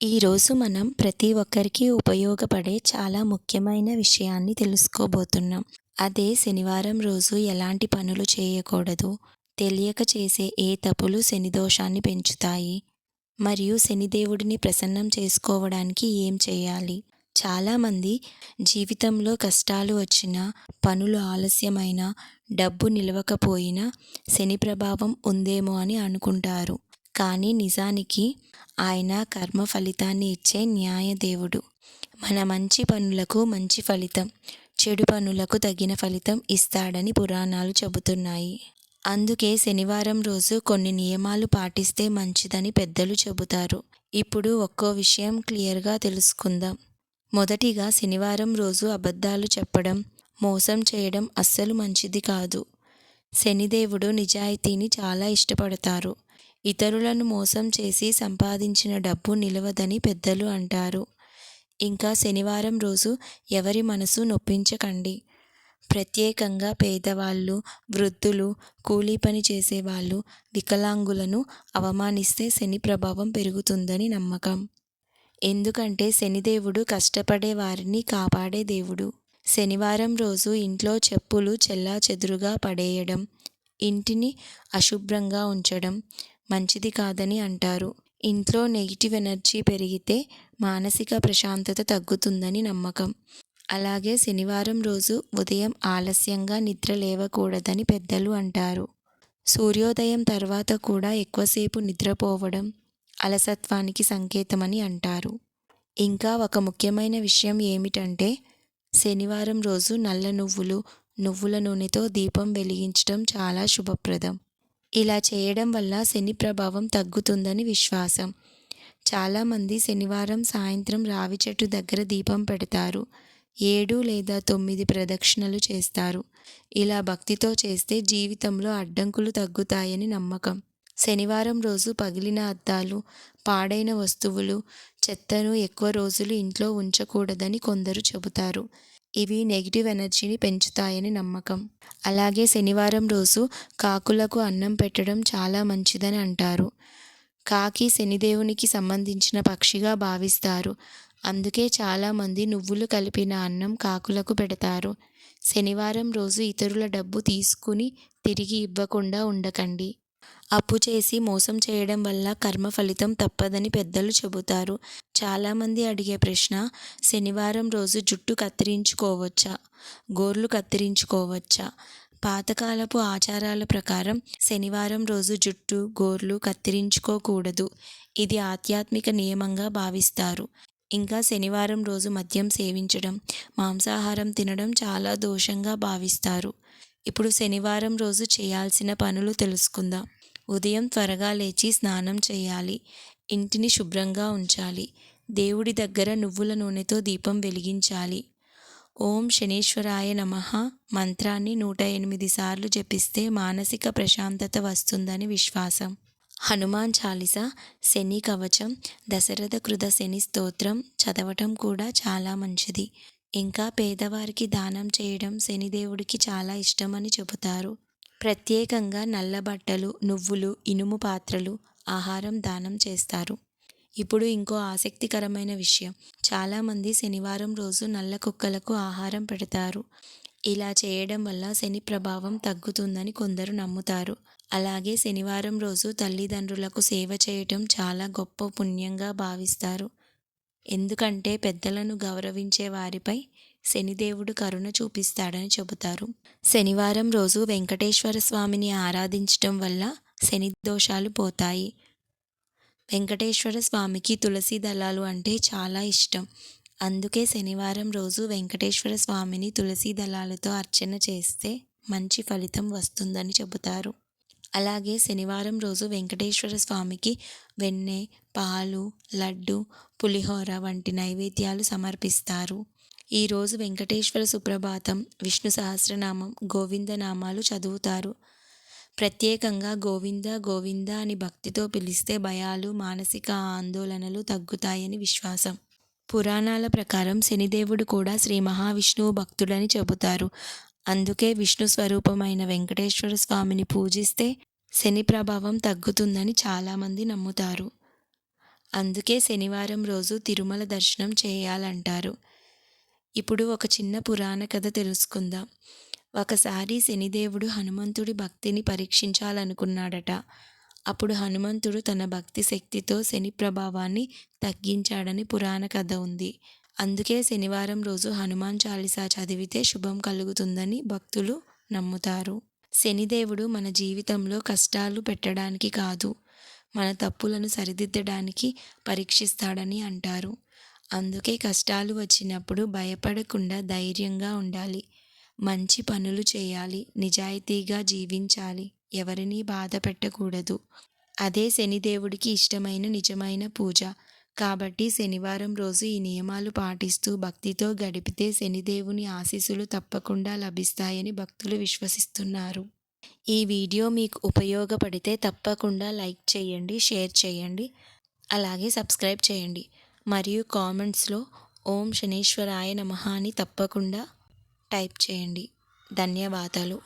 ఈరోజు మనం ప్రతి ఒక్కరికి ఉపయోగపడే చాలా ముఖ్యమైన విషయాన్ని తెలుసుకోబోతున్నాం. అదే శనివారం రోజు ఎలాంటి పనులు చేయకూడదు, తెలియక చేసే ఏ తప్పులు శని దోషాన్ని పెంచుతాయి, మరియు శనిదేవుడిని ప్రసన్నం చేసుకోవడానికి ఏం చేయాలి. చాలామంది జీవితంలో కష్టాలు వచ్చినా, పనులు ఆలస్యమైనా, డబ్బు నిలవకపోయినా శని ప్రభావం ఉందేమో అని అనుకుంటారు. కానీ నిజానికి ఆయన కర్మ ఫలితాన్ని ఇచ్చే న్యాయదేవుడు. మన మంచి పనులకు మంచి ఫలితం, చెడు పనులకు తగిన ఫలితం ఇస్తాడని పురాణాలు చెబుతున్నాయి. అందుకే శనివారం రోజు కొన్ని నియమాలు పాటిస్తే మంచిదని పెద్దలు చెబుతారు. ఇప్పుడు ఒక్కో విషయం క్లియర్గా తెలుసుకుందాం. మొదటిగా శనివారం రోజు అబద్ధాలు చెప్పడం, మోసం చేయడం అస్సలు మంచిది కాదు. శనిదేవుడు నిజాయితీని చాలా ఇష్టపడతారు. ఇతరులను మోసం చేసి సంపాదించిన డబ్బు నిలవదని పెద్దలు అంటారు. ఇంకా శనివారం రోజు ఎవరి మనసు నొప్పించకండి. ప్రత్యేకంగా పేదవాళ్ళు, వృద్ధులు, కూలీ పని చేసేవాళ్ళు, వికలాంగులను అవమానిస్తే శని ప్రభావం పెరుగుతుందని నమ్మకం. ఎందుకంటే శనిదేవుడు కష్టపడే వారిని కాపాడే దేవుడు. శనివారం రోజు ఇంట్లో చెప్పులు చెల్లాచెదురుగా పడేయడం, ఇంటిని అశుభ్రంగా ఉంచడం మంచిది కాదని అంటారు. ఇంట్లో నెగిటివ్ ఎనర్జీ పెరిగితే మానసిక ప్రశాంతత తగ్గుతుందని నమ్మకం. అలాగే శనివారం రోజు ఉదయం ఆలస్యంగా నిద్ర లేవకూడదని పెద్దలు అంటారు. సూర్యోదయం తర్వాత కూడా ఎక్కువసేపు నిద్రపోవడం అలసత్వానికి సంకేతమని అంటారు. ఇంకా ఒక ముఖ్యమైన విషయం ఏమిటంటే, శనివారం రోజు నల్ల నువ్వులు, నువ్వుల నూనెతో దీపం వెలిగించడం చాలా శుభప్రదం. ఇలా చేయడం వల్ల శని ప్రభావం తగ్గుతుందని విశ్వాసం. చాలామంది శనివారం సాయంత్రం రావి చెట్టు దగ్గర దీపం పెడతారు. 7 లేదా 9 ప్రదక్షిణలు చేస్తారు. ఇలా భక్తితో చేస్తే జీవితంలో అడ్డంకులు తగ్గుతాయని నమ్మకం. శనివారం రోజు పగిలిన అద్దాలు, పాడైన వస్తువులు, చెత్తను ఎక్కువ రోజులు ఇంట్లో ఉంచకూడదని కొందరు చెబుతారు. ఇవి నెగిటివ్ ఎనర్జీని పెంచుతాయని నమ్మకం. అలాగే శనివారం రోజు కాకులకు అన్నం పెట్టడం చాలా మంచిదని అంటారు. కాకి శనిదేవునికి సంబంధించిన పక్షిగా భావిస్తారు. అందుకే చాలామంది నువ్వులు కలిపిన అన్నం కాకులకు పెడతారు. శనివారం రోజు ఇతరుల డబ్బు తీసుకుని తిరిగి ఇవ్వకుండా ఉండకండి. అప్పు చేసి మోసం చేయడం వల్ల కర్మ ఫలితం తప్పదని పెద్దలు చెబుతారు. చాలామంది అడిగే ప్రశ్న, శనివారం రోజు జుట్టు కత్తిరించుకోవచ్చా, గోర్లు కత్తిరించుకోవచ్చా? పాతకాలపు ఆచారాల ప్రకారం శనివారం రోజు జుట్టు, గోర్లు కత్తిరించుకోకూడదు. ఇది ఆధ్యాత్మిక నియమంగా భావిస్తారు. ఇంకా శనివారం రోజు మద్యం సేవించడం, మాంసాహారం తినడం చాలా దోషంగా భావిస్తారు. ఇప్పుడు శనివారం రోజు చేయాల్సిన పనులు తెలుసుకుందాం. ఉదయం త్వరగా లేచి స్నానం చేయాలి. ఇంటిని శుభ్రంగా ఉంచాలి. దేవుడి దగ్గర నువ్వుల నూనెతో దీపం వెలిగించాలి. ఓం శనీశ్వరాయ నమః మంత్రాన్ని 108 సార్లు జపిస్తే మానసిక ప్రశాంతత వస్తుందని విశ్వాసం. హనుమాన్ చాలీసా, శని కవచం, దశరథ కృత శని స్తోత్రం చదవటం కూడా చాలా మంచిది. ఇంకా పేదవారికి దానం చేయడం శనిదేవుడికి చాలా ఇష్టమని చెబుతారు. ప్రత్యేకంగా నల్ల బట్టలు, నువ్వులు, ఇనుము పాత్రలు, ఆహారం దానం చేస్తారు. ఇప్పుడు ఇంకో ఆసక్తికరమైన విషయం, చాలామంది శనివారం రోజు నల్ల కుక్కలకు ఆహారం పెడతారు. ఇలా చేయడం వల్ల శని ప్రభావం తగ్గుతుందని కొందరు నమ్ముతారు. అలాగే శనివారం రోజు తల్లిదండ్రులకు సేవ చేయటం చాలా గొప్ప పుణ్యంగా భావిస్తారు. ఎందుకంటే పెద్దలను గౌరవించే వారిపై శనిదేవుడు కరుణ చూపిస్తాడని చెబుతారు. శనివారం రోజు వెంకటేశ్వర స్వామిని ఆరాధించటం వల్ల శని దోషాలు పోతాయి. వెంకటేశ్వర స్వామికి తులసి దళాలు అంటే చాలా ఇష్టం. అందుకే శనివారం రోజు వెంకటేశ్వర స్వామిని తులసి దళాలతో అర్చన చేస్తే మంచి ఫలితం వస్తుందని చెబుతారు. అలాగే శనివారం రోజు వెంకటేశ్వర స్వామికి వెన్నె, పాలు, లడ్డు, పులిహోర వంటి నైవేద్యాలు సమర్పిస్తారు. ఈరోజు వెంకటేశ్వర సుప్రభాతం, విష్ణు సహస్రనామం, గోవిందనామాలు చదువుతారు. ప్రత్యేకంగా గోవింద గోవింద అని భక్తితో పిలిస్తే భయాలు, మానసిక ఆందోళనలు తగ్గుతాయని విశ్వాసం. పురాణాల ప్రకారం శనిదేవుడు కూడా శ్రీ మహావిష్ణువు భక్తుడని చెబుతారు. అందుకే విష్ణు స్వరూపమైన వెంకటేశ్వర స్వామిని పూజిస్తే శని ప్రభావం తగ్గుతుందని చాలామంది నమ్ముతారు. అందుకే శనివారం రోజు తిరుమల దర్శనం చేయాలంటారు. ఇప్పుడు ఒక చిన్న పురాణ కథ తెలుసుకుందాం. ఒకసారి శనిదేవుడు హనుమంతుడి భక్తిని పరీక్షించాలనుకున్నాడట. అప్పుడు హనుమంతుడు తన భక్తి శక్తితో శని ప్రభావాన్ని తగ్గించాడని పురాణ కథ ఉంది. అందుకే శనివారం రోజు హనుమాన్ చాలీసా చదివితే శుభం కలుగుతుందని భక్తులు నమ్ముతారు. శనిదేవుడు మన జీవితంలో కష్టాలు పెట్టడానికి కాదు, మన తప్పులను సరిదిద్దడానికి పరీక్షిస్తాడని అంటారు. అందుకే కష్టాలు వచ్చినప్పుడు భయపడకుండా ధైర్యంగా ఉండాలి. మంచి పనులు చేయాలి, నిజాయితీగా జీవించాలి, ఎవరినీ బాధ పెట్టకూడదు. అదే శనిదేవుడికి ఇష్టమైన నిజమైన పూజ. కాబట్టి శనివారం రోజు ఈ నియమాలు పాటిస్తూ భక్తితో గడిపితే శనిదేవుని ఆశీస్సులు తప్పకుండా లభిస్తాయని భక్తులు విశ్వసిస్తున్నారు. ఈ వీడియో మీకు ఉపయోగపడితే తప్పకుండా లైక్ చేయండి, షేర్ చేయండి, అలాగే సబ్స్క్రైబ్ చేయండి. మరియు కామెంట్స్లో ఓం శనీశ్వరాయ నమః అని తప్పకుండా టైప్ చేయండి. ధన్యవాదాలు.